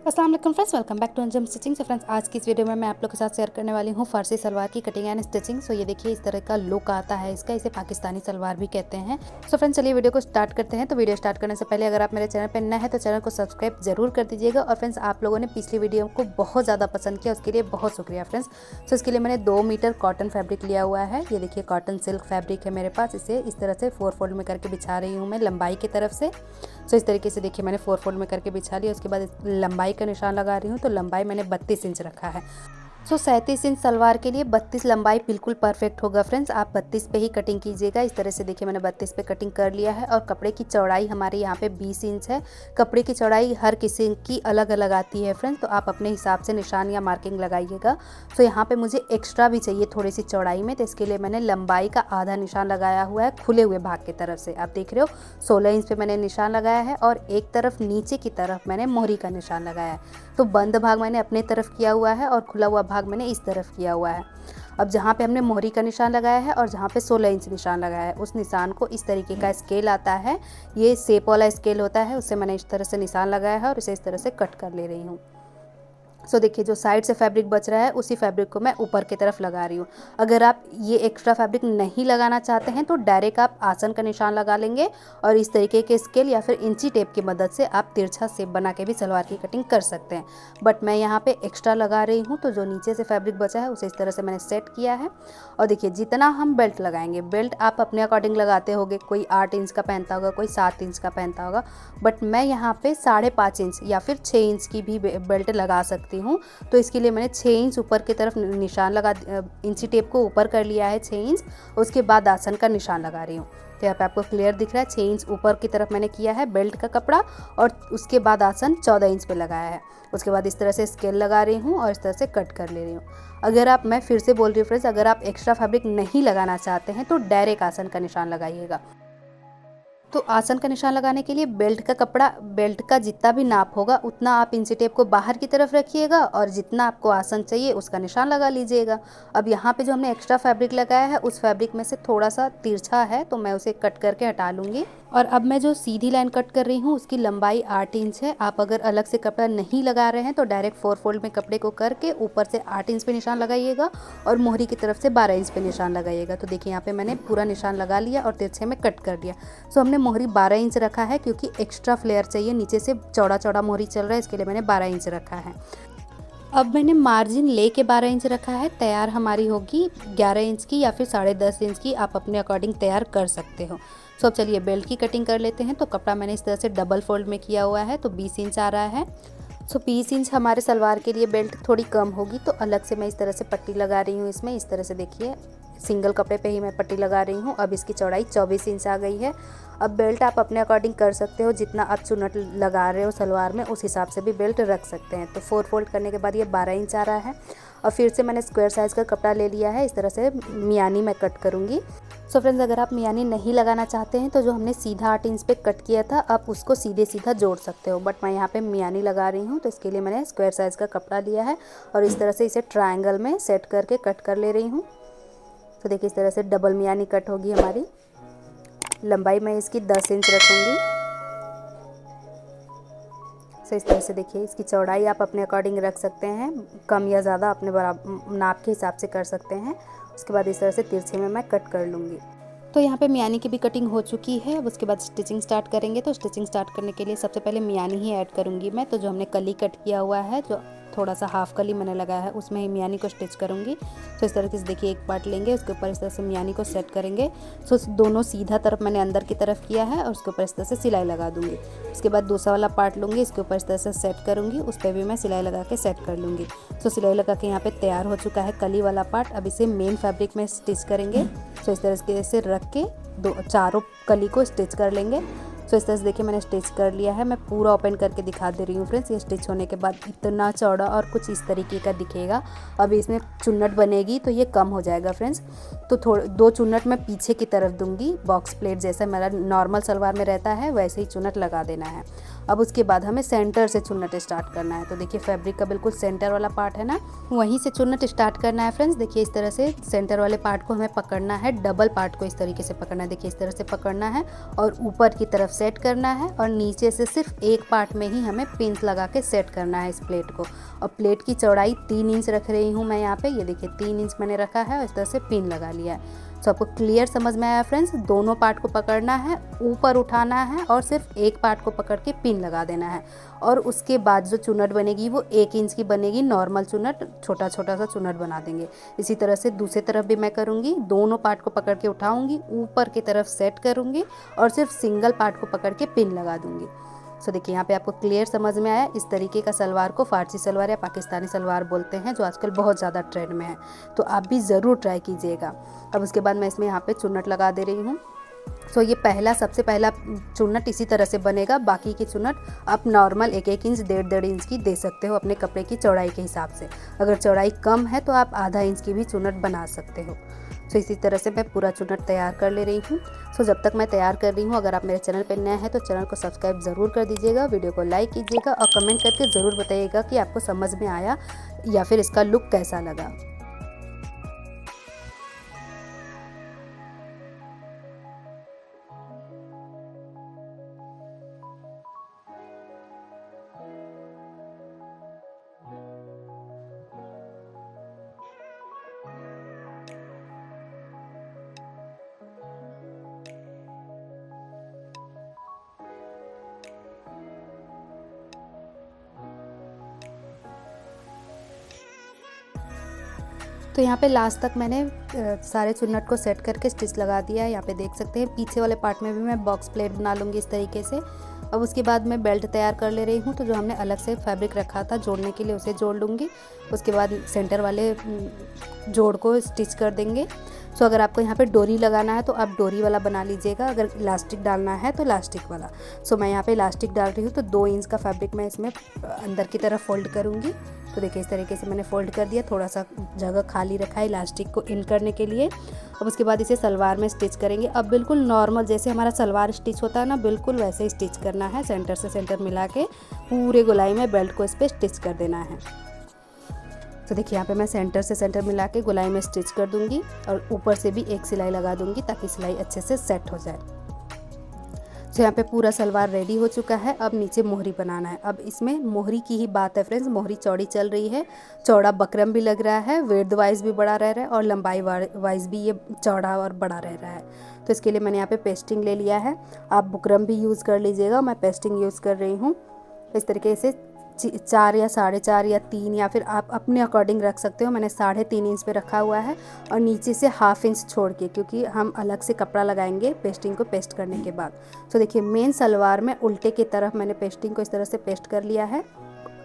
अस्सलाम वालेकुम friends, welcome back to Anjum stitching. So friends, आज की इस वीडियो में मैं आप लोग के साथ शेयर करने वाली हूँ फर्सी सलवार की कटिंग एंड स्टिचिंग। सो ये देखिए इस तरह का लुक आता है इसका, इसे पाकिस्तानी सलवार भी कहते हैं। सो फ्रेंड्स, चलिए वीडियो को स्टार्ट करते हैं। तो वीडियो स्टार्ट करने से पहले अगर आप मेरे चैनल पर नए हैं तो चैनल को सब्सक्राइब जरूर कर दीजिएगा। और फ्रेंड्स, आप लोगों ने पिछली वीडियो को बहुत ज़्यादा पसंद किया, उसके लिए बहुत शुक्रिया फ्रेंड्स। सो इसके लिए मैंने 2 मीटर कॉटन फैब्रिक लिया हुआ है। ये देखिए कॉटन सिल्क फैब्रिक है मेरे पास। इसे इस तरह से 4 फोल्ड में करके बिछा रही हूँ मैं लंबाई की तरफ से। सो इस तरीके से देखिए मैंने 4 फोल्ड में करके बिछा लिया। उसके बाद लंबाई का निशान लगा रही हूँ, तो लंबाई मैंने 32 इंच रखा है। सो 37 इंच सलवार के लिए 32 लंबाई बिल्कुल परफेक्ट होगा फ्रेंड्स। आप 32 पे ही कटिंग कीजिएगा। इस तरह से देखिए मैंने 32 पे कटिंग कर लिया है। और कपड़े की चौड़ाई हमारे यहाँ पे 20 इंच है। कपड़े की चौड़ाई हर किसी की अलग अलग आती है फ्रेंड्स, तो आप अपने हिसाब से निशान या मार्किंग लगाइएगा। सो यहाँ पे मुझे एक्स्ट्रा भी चाहिए थोड़ी सी चौड़ाई में, तो इसके लिए मैंने लंबाई का आधा निशान लगाया हुआ है खुले हुए भाग की तरफ से। आप देख रहे हो 16 इंच पे मैंने निशान लगाया है और एक तरफ नीचे की तरफ मैंने मोहरी का निशान लगाया है। तो बंद भाग मैंने अपने तरफ किया हुआ है और खुला हुआ भाग मैंने इस तरफ किया हुआ है। अब जहाँ पे हमने मोहरी का निशान लगाया है और जहाँ पे 16 इंच निशान लगाया है, उस निशान को इस तरीके का स्केल आता है, ये शेप वाला स्केल होता है, उससे मैंने इस तरह से निशान लगाया है और इसे इस तरह से कट कर ले रही हूँ। सो देखिए जो साइड से फैब्रिक बच रहा है उसी फैब्रिक को मैं ऊपर की तरफ लगा रही हूँ। अगर आप ये एक्स्ट्रा फैब्रिक नहीं लगाना चाहते हैं तो डायरेक्ट आप आसन का निशान लगा लेंगे और इस तरीके के स्केल या फिर इंची टेप की मदद से आप तिरछा शेप बना के भी सलवार की कटिंग कर सकते हैं। बट मैं यहाँ पे एक्स्ट्रा लगा रही हूँ, तो जो नीचे से फैब्रिक बचा है उसे इस तरह से मैंने सेट किया है। और देखिए जितना हम बेल्ट लगाएंगे, बेल्ट आप अपने अकॉर्डिंग लगाते होंगे, कोई 8 इंच का पहनता होगा, कोई 7 इंच का पहनता होगा, बट मैं यहाँ पे 5.5 इंच या फिर 6 इंच की भी बेल्ट लगा सकती हूँ। तो इसके लिए मैंने 6 इंच ऊपर की तरफ निशान लगा, इंची टेप को ऊपर कर लिया है 6 इंच। उसके बाद आसन का निशान लगा रही हूँ। तो यहाँ पे आपको क्लियर दिख रहा है 6 इंच ऊपर की तरफ मैंने किया है बेल्ट का कपड़ा और उसके बाद आसन 14 इंच पे लगाया है। उसके बाद इस तरह से स्केल लगा रही हूँ और इस तरह से कट कर ले रही हूँ। अगर आप, मैं फिर से बोल रही हूँ फ्रेंड्स, अगर आप एक्स्ट्रा फैब्रिक नहीं लगाना चाहते हैं तो डायरेक्ट आसन का निशान लगाइएगा। तो आसन का निशान लगाने के लिए बेल्ट का कपड़ा, बेल्ट का जितना भी नाप होगा उतना आप इंची टेप को बाहर की तरफ रखिएगा और जितना आपको आसन चाहिए उसका निशान लगा लीजिएगा। अब यहाँ पे जो हमने एक्स्ट्रा फैब्रिक लगाया है उस फैब्रिक में से थोड़ा सा तिरछा है, तो मैं उसे कट करके हटा लूँगी। और अब मैं जो सीधी लाइन कट कर रही हूँ उसकी लंबाई 8 इंच है। आप अगर अलग से कपड़ा नहीं लगा रहे हैं तो डायरेक्ट 4 फोल्ड में कपड़े को करके ऊपर से 8 इंच पे निशान लगाइएगा और मोहरी की तरफ से 12 इंच पे निशान लगाइएगा। तो देखिए यहाँ पे मैंने पूरा निशान लगा लिया और तिरछे में कट कर दिया। सो हमने मोहरी 12 इंच रखा है क्योंकि एक्स्ट्रा फ्लेयर चाहिए, नीचे से चौड़ा चौड़ा मोहरी चल रहा है, इसके लिए मैंने 12 इंच रखा है। अब मैंने मार्जिन ले के 12 इंच रखा है। तैयार हमारी होगी 11 इंच की या फिर 10.5 इंच की, आप अपने अकॉर्डिंग तैयार कर सकते हो। सो अब चलिए बेल्ट की कटिंग कर लेते हैं। तो कपड़ा मैंने इस तरह से डबल फोल्ड में किया हुआ है, तो 20 इंच आ रहा है। सो 20 इंच हमारे सलवार के लिए बेल्ट थोड़ी कम होगी, तो अलग से मैं इस तरह से पट्टी लगा रही हूँ इसमें। इस तरह से देखिए सिंगल कपड़े पे ही मैं पट्टी लगा रही हूँ। अब इसकी चौड़ाई 24 इंच आ गई है। अब बेल्ट आप अपने अकॉर्डिंग कर सकते हो, जितना आप चुन्नट लगा रहे हो सलवार में उस हिसाब से भी बेल्ट रख सकते हैं। तो 4 फोल्ड करने के बाद ये 12 इंच आ रहा है। और फिर से मैंने स्क्वायर साइज़ का कपड़ा ले लिया है, इस तरह से मियानी मैं कट करूँगी। सो फ्रेंड्स, अगर आप मियानी नहीं लगाना चाहते हैं तो जो हमने सीधा 8 इंच पे कट किया था आप उसको सीधे सीधा जोड़ सकते हो, बट मैं यहाँ पे मियानी लगा रही हूँ, तो इसके लिए मैंने स्क्वायर साइज़ का कपड़ा लिया है और इस तरह से इसे ट्रायंगल में सेट करके कट कर ले रही हूँ। तो देखिए इस तरह से डबल मियानी कट होगी हमारी। लंबाई मैं इसकी 10 इंच रखूँगी। सो इस तरह से देखिए इसकी चौड़ाई आप अपने अकॉर्डिंग रख सकते हैं, कम या ज़्यादा अपने बराबर नाप के हिसाब से कर सकते हैं। उसके बाद इस तरह से तिरछे में मैं कट कर लूँगी। तो यहाँ पे मियानी की भी कटिंग हो चुकी है। अब उसके बाद स्टिचिंग स्टार्ट करेंगे। तो स्टिचिंग स्टार्ट करने के लिए सबसे पहले मियानी ही ऐड करूँगी मैं। तो जो हमने कली कट किया हुआ है, जो थोड़ा सा हाफ कली मैंने लगाया है, उसमें ही मियानी को स्टिच करूँगी। तो इस तरीके से देखिए एक पार्ट लेंगे, उसके ऊपर इस तरह से मियानी को सेट करेंगे। सो दोनों सीधा तरफ मैंने अंदर की तरफ किया है और उसके ऊपर इस तरह से सिलाई लगा दूँगी। उसके बाद दूसरा वाला पार्ट लूँगी, इसके ऊपर इस तरह से सेट करूँगी, उस पर भी मैं सिलाई लगा के सेट कर लूँगी। सो सिलाई लगा के यहाँ पे तैयार हो चुका है कली वाला पार्ट। अब इसे मेन फैब्रिक में स्टिच करेंगे। सो इस तरह से रख के चारों कली को स्टिच कर लेंगे। सो इस तरह से देखिए मैंने स्टिच कर लिया है। मैं पूरा ओपन करके दिखा दे रही हूँ फ्रेंड्स। ये स्टिच होने के बाद इतना चौड़ा और कुछ इस तरीके का दिखेगा। अब इसमें चुन्नट बनेगी तो ये कम हो जाएगा फ्रेंड्स। तो थोड़े 2 चुन्नट मैं पीछे की तरफ दूंगी, बॉक्स प्लेट जैसा मेरा नॉर्मल सलवार में रहता है वैसे ही चुन्नट लगा देना है। अब उसके बाद हमें सेंटर से चुन्नट स्टार्ट करना है। तो देखिए फैब्रिक का बिल्कुल सेंटर वाला पार्ट है ना, वहीं से चुन्नट स्टार्ट करना है फ्रेंड्स। देखिए इस तरह से सेंटर वाले पार्ट को हमें पकड़ना है, डबल पार्ट को इस तरीके से पकड़ना है। देखिए इस तरह से पकड़ना है और ऊपर की तरफ सेट करना है और नीचे से सिर्फ एक पार्ट में ही हमें पिन लगा के सेट करना है इस प्लेट को। और प्लेट की चौड़ाई 3 इंच रख रही हूँ मैं यहाँ पे, ये देखिए 3 इंच मैंने रखा है और इस तरह से पिन लगा लिया है। तो आपको क्लियर समझ में आया फ्रेंड्स, दोनों पार्ट को पकड़ना है, ऊपर उठाना है और सिर्फ एक पार्ट को पकड़ के पिन लगा देना है। और उसके बाद जो चुन्नट बनेगी वो 1 इंच की बनेगी, नॉर्मल चुन्नट, छोटा छोटा सा चुन्नट बना देंगे। इसी तरह से दूसरी तरफ भी मैं करूँगी, दोनों पार्ट को पकड़ के उठाऊँगी, ऊपर की तरफ सेट करूँगी और सिर्फ सिंगल पार्ट को पकड़ के पिन लगा दूँगी। सो देखिए यहाँ पे आपको क्लियर समझ में आया। इस तरीके का सलवार को फारसी सलवार या पाकिस्तानी सलवार बोलते हैं, जो आजकल बहुत ज़्यादा ट्रेंड में है, तो आप भी ज़रूर ट्राई कीजिएगा। अब उसके बाद मैं इसमें यहाँ पे चुन्नट लगा दे रही हूँ। सो ये सबसे पहला चुन्नट इसी तरह से बनेगा। बाकी की चुन्नट आप नॉर्मल 1-1 इंच 1.5 इंच की दे सकते हो अपने कपड़े की चौड़ाई के हिसाब से। अगर चौड़ाई कम है तो आप आधा इंच की भी चुन्नट बना सकते हो। सो इसी तरह से मैं पूरा चुन्नट तैयार कर ले रही हूँ। सो जब तक मैं तैयार कर रही हूँ, अगर आप मेरे चैनल पर नए हैं तो चैनल को सब्सक्राइब ज़रूर कर दीजिएगा, वीडियो को लाइक कीजिएगा और कमेंट करके ज़रूर बताइएगा कि आपको समझ में आया या फिर इसका लुक कैसा लगा। तो यहाँ पे लास्ट तक मैंने सारे चुन्नट को सेट करके स्टिच लगा दिया है। यहाँ पे देख सकते हैं पीछे वाले पार्ट में भी मैं बॉक्स प्लेट बना लूँगी इस तरीके से। अब उसके बाद मैं बेल्ट तैयार कर ले रही हूँ, तो जो हमने अलग से फैब्रिक रखा था जोड़ने के लिए उसे जोड़ लूँगी। उसके बाद सेंटर वाले जोड़ को स्टिच कर देंगे। सो अगर आपको यहाँ पे डोरी लगाना है तो आप डोरी वाला बना लीजिएगा, अगर इलास्टिक डालना है तो इलास्टिक वाला। सो मैं यहाँ पे इलास्टिक डाल रही हूँ, तो 2 इंच का फैब्रिक मैं इसमें अंदर की तरफ फोल्ड करूँगी। तो देखिए इस तरीके से मैंने फोल्ड कर दिया, थोड़ा सा जगह खाली रखा है इलास्टिक को इन करने के लिए। अब उसके बाद इसे सलवार में स्टिच करेंगे। अब बिल्कुल नॉर्मल जैसे हमारा सलवार स्टिच होता है ना, बिल्कुल वैसे ही स्टिच करना है। सेंटर से सेंटर मिला के पूरे गोलाई में बेल्ट को इस पर स्टिच कर देना है। तो देखिए यहाँ पे मैं सेंटर से सेंटर मिला के गोलाई में स्टिच कर दूंगी और ऊपर से भी एक सिलाई लगा दूंगी ताकि सिलाई अच्छे से सेट हो जाए। तो यहाँ पे पूरा सलवार रेडी हो चुका है। अब नीचे मोहरी बनाना है। अब इसमें मोहरी की ही बात है फ्रेंड्स, मोहरी चौड़ी चल रही है, चौड़ा बकरम भी लग रहा है, विड्थ वाइज भी बड़ा रह रहा है और लंबाई वाइज भी ये चौड़ा और बड़ा रह रहा है। तो इसके लिए मैंने यहाँ पे पेस्टिंग ले लिया है। आप बुकरम भी यूज़ कर लीजिएगा, मैं पेस्टिंग यूज़ कर रही हूँ। इस तरीके से 4 या 4.5 या 3 या फिर आप अपने अकॉर्डिंग रख सकते हो। मैंने 3.5 इंच पे रखा हुआ है और नीचे से 1/2 इंच छोड़ के, क्योंकि हम अलग से कपड़ा लगाएंगे पेस्टिंग को पेस्ट करने के बाद। तो देखिए मेन सलवार में उल्टे की तरफ मैंने पेस्टिंग को इस तरह से पेस्ट कर लिया है,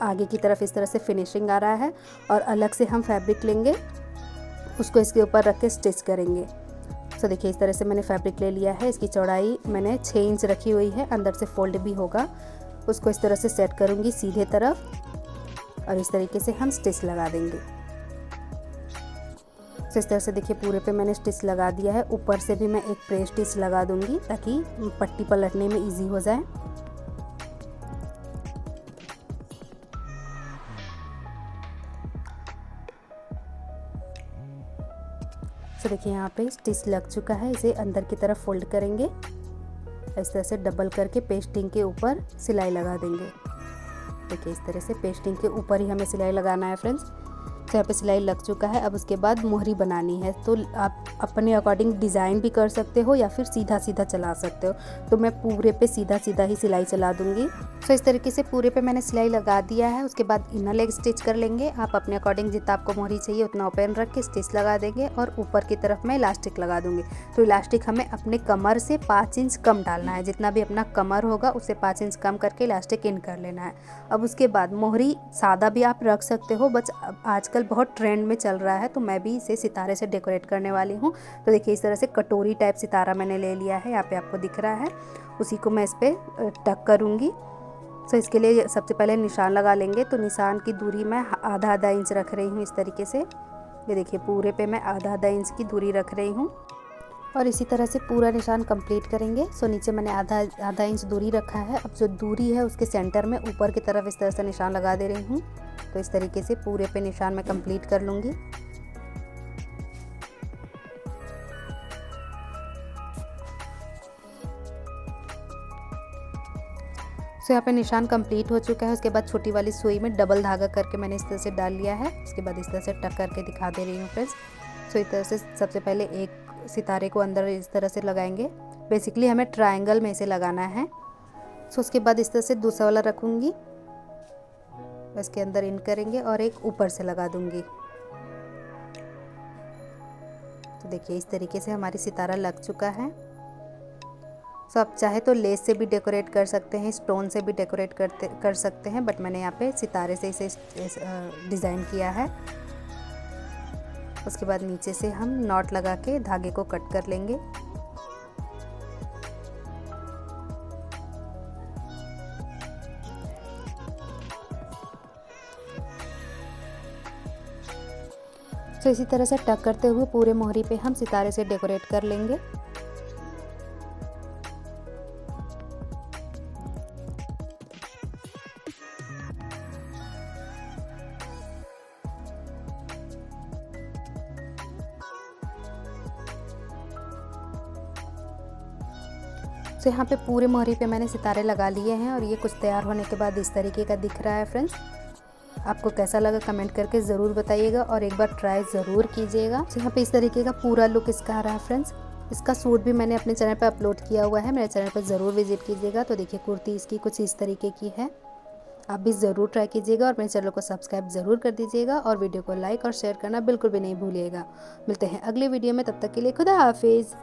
आगे की तरफ इस तरह से फिनिशिंग आ रहा है और अलग से हम फैब्रिक लेंगे, उसको इसके ऊपर रख के स्टिच करेंगे। तो देखिए इस तरह से मैंने फैब्रिक ले लिया है। इसकी चौड़ाई मैंने 6 इंच रखी हुई है, अंदर से फोल्ड भी होगा। उसको इस तरह से सेट करूँगी सीधे तरफ और इस तरीके से हम स्टिच लगा देंगे। तो इस तरह से देखिए पूरे पे मैंने स्टिच लगा दिया है। ऊपर से भी मैं एक प्रेस स्टिच लगा दूंगी ताकि पट्टी पलटने में इजी हो जाए। तो देखिए यहाँ पे स्टिच लग चुका है। इसे अंदर की तरफ फोल्ड करेंगे, इस तरह से डबल करके पेस्टिंग के ऊपर सिलाई लगा देंगे। देखिए इस तरह से पेस्टिंग के ऊपर ही हमें सिलाई लगाना है फ्रेंड्स। तो यहाँ पे सिलाई लग चुका है। अब उसके बाद मोहरी बनानी है, तो आप अपने अकॉर्डिंग डिज़ाइन भी कर सकते हो या फिर सीधा सीधा चला सकते हो। तो मैं पूरे पे सीधा सीधा ही सिलाई चला दूंगी। तो इस तरीके से पूरे पे मैंने सिलाई लगा दिया है। उसके बाद इनर लेग स्टिच कर लेंगे। आप अपने अकॉर्डिंग जितना आपको मोहरी चाहिए उतना ओपन रख के स्टिच लगा देंगे और ऊपर की तरफ मैं इलास्टिक लगा दूंगी। तो इलास्टिक हमें अपने कमर से 5 इंच कम डालना है, जितना भी अपना कमर होगा उससे 5 इंच कम करके इलास्टिक इन कर लेना है। अब उसके बाद मोहरी सादा भी आप रख सकते हो, बस आजकल बहुत ट्रेंड में चल रहा है, तो मैं भी इसे सितारे से डेकोरेट करने वाली हूँ। तो देखिए इस तरह से कटोरी टाइप सितारा मैंने ले लिया है, यहाँ पे आपको दिख रहा है, उसी को मैं इस पर टक करूँगी। तो इसके लिए सबसे पहले निशान लगा लेंगे। तो निशान की दूरी मैं आधा इंच रख रही हूँ इस तरीके से। ये देखिए पूरे पे मैं आधा इंच की दूरी रख रही हूँ और इसी तरह से पूरा निशान कंप्लीट करेंगे। सो नीचे मैंने आधा इंच दूरी रखा है। अब जो दूरी है उसके सेंटर में ऊपर की तरफ इस तरह से निशान लगा दे रही हूँ। तो इस तरीके से पूरे पे निशान मैं कंप्लीट कर लूँगी। सो यहाँ पे निशान कंप्लीट हो चुका है। उसके बाद छोटी वाली सुई में डबल धागा करके मैंने इस तरह से डाल लिया है। उसके बाद इस तरह से टक करके दिखा दे रही हूँ फ्रेंड्स। सो इस तरह से सबसे पहले एक सितारे को अंदर इस तरह से लगाएंगे। बेसिकली हमें ट्रायंगल में इसे लगाना है। सो उसके बाद इस तरह से दूसरा वाला रखूँगी, इसके अंदर इन करेंगे और एक ऊपर से लगा दूँगी। तो देखिए इस तरीके से हमारी सितारा लग चुका है। सो आप चाहे तो लेस से भी डेकोरेट कर सकते हैं, स्टोन से भी डेकोरेट कर सकते हैं, बट मैंने यहाँ पे सितारे से इसे डिज़ाइन किया है। उसके बाद नीचे से हम नॉट लगा के धागे को कट कर लेंगे। तो इसी तरह से टक करते हुए पूरे मोहरी पे हम सितारे से डेकोरेट कर लेंगे। तो यहाँ पे पूरे मोहरी पे मैंने सितारे लगा लिए हैं और ये कुछ तैयार होने के बाद इस तरीके का दिख रहा है फ्रेंड्स। आपको कैसा लगा कमेंट करके ज़रूर बताइएगा और एक बार ट्राई ज़रूर कीजिएगा। तो यहाँ पे इस तरीके का पूरा लुक इसका आ रहा है फ्रेंड्स। इसका सूट भी मैंने अपने चैनल पर अपलोड किया हुआ है, मेरे चैनल पर ज़रूर विजिट कीजिएगा। तो देखिए कुर्ती इसकी कुछ इस तरीके की है। आप भी ज़रूर ट्राई कीजिएगा और मेरे चैनल को सब्सक्राइब ज़रूर कर दीजिएगा और वीडियो को लाइक और शेयर करना बिल्कुल भी नहीं भूलिएगा। मिलते हैं अगले वीडियो में, तब तक के लिए खुदा हाफिज़।